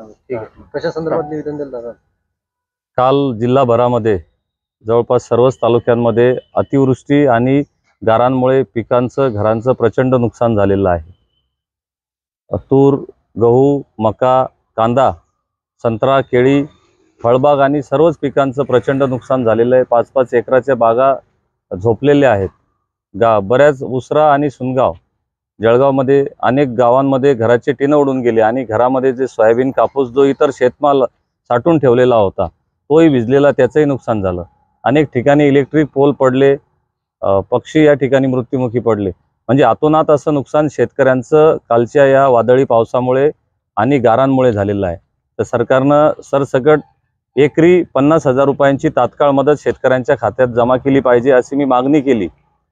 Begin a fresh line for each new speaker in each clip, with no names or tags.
ठीक आहे. कशा संदर्भात निवेदन दिलं दादा?
काल जिल्हाभरामध्ये जवळपास सर्वच तालुक्यांमध्ये अतिवृष्टी आणि गारांमुळे पिकांचं घरांचं प्रचंड नुकसान झालेलं आहे। तूर, गहू, मका, कांदा, संत्रा, केळी, फळबाग आणि सर्वच पिकांचं प्रचंड नुकसान झालेलं आहे। 5-5 एकराच्या बागा झोपलेल्या आहेत। बऱ्याच उसरा आणि सुनगाव, जळगावमध्ये अनेक गावांमध्ये घराचे टिन उडून गेले आणि घरामध्ये जे सोयाबीन, कापूस, जो इतर शेतमाल साठवून ठेवलेला होता तोही भिजलेला, त्याचंही नुकसान झालं। अनेक ठिकाणी इलेक्ट्रिक पोल पडले, पक्षी या ठिकाणी मृत्युमुखी पडले। म्हणजे अतोनात असं नुकसान शेतकऱ्यांचं कालच्या या वादळी पावसामुळे आणि गारांमुळे झालेलं आहे। तर सरकारनं सरसकट एकरी 50,000 रुपयांची तात्काळ मदत शेतकऱ्यांच्या खात्यात जमा केली पाहिजे अशी मी मागणी केली।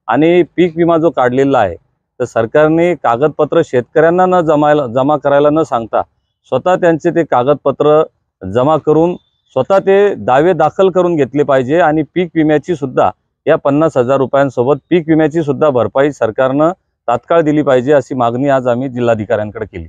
आणि पीक विमा जो काढलेला आहे तर सरकारने कागदपत्र शेतकऱ्यांना जमा करायला न सांगता स्वतः त्यांचे ते कागदपत्र जमा करून स्वतः ते दावे दाखल करून घेतले पाहिजे। आणि पीक विम्याची सुद्धा या 50,000 रुपयांसोबत पीक विम्याची सुद्धा भरपाई सरकारनं तात्काळ दिली पाहिजे अशी मागणी आज आम्ही जिल्हाधिकाऱ्यांकडे केली।